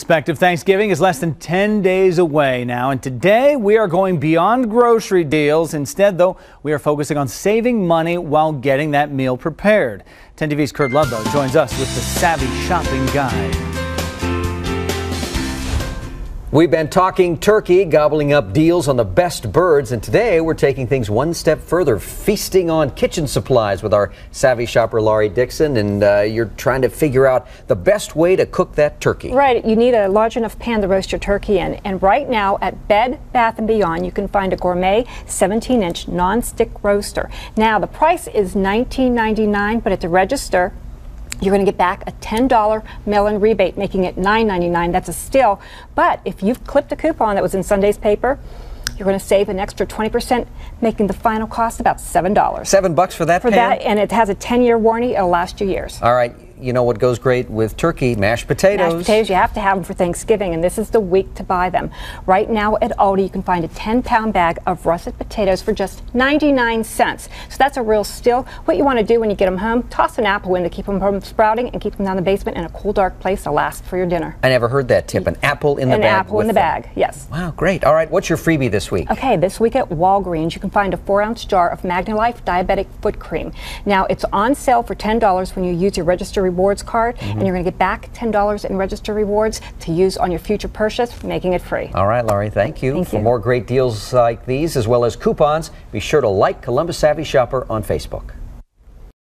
Prospective Thanksgiving is less than 10 days away now, and today we are going beyond grocery deals. Instead, though, we are focusing on saving money while getting that meal prepared. 10 TV's Kurt Ludlow joins us with the Savvy Shopping Guide. We've been talking turkey, gobbling up deals on the best birds, and today we're taking things one step further, feasting on kitchen supplies with our savvy shopper Laurie Dixon, and you're trying to figure out the best way to cook that turkey. Right, you need a large enough pan to roast your turkey in, and right now at Bed Bath & Beyond you can find a gourmet 17-inch non-stick roaster. Now the price is $19.99, but at the register you're going to get back a $10 mail-in rebate, making it $9.99. That's a steal. But if you've clipped a coupon that was in Sunday's paper, you're going to save an extra 20%, making the final cost about $7. $7 for that pan? For that, and it has a 10-year warranty. It'll last you years. All right. You know what goes great with turkey? Mashed potatoes. Mashed potatoes, you have to have them for Thanksgiving, and this is the week to buy them. Right now at Aldi, you can find a 10-pound bag of russet potatoes for just 99 cents. So that's a real steal. What you want to do when you get them home, toss an apple in to keep them from sprouting and keep them down the basement in a cool, dark place to last for your dinner. I never heard that tip. An apple in the bag. An apple in the bag, yes. Wow, great. All right, what's your freebie this week? Okay, this week at Walgreens, you can find a 4-ounce jar of MagnaLife Diabetic Foot Cream. Now, it's on sale for $10 when you use your Register Rewards card. And you're going to get back $10 in Register Rewards to use on your future purchase, making it free. All right, Laurie, thank you. For more great deals like these, as well as coupons, be sure to like Columbus Savvy Shopper on Facebook.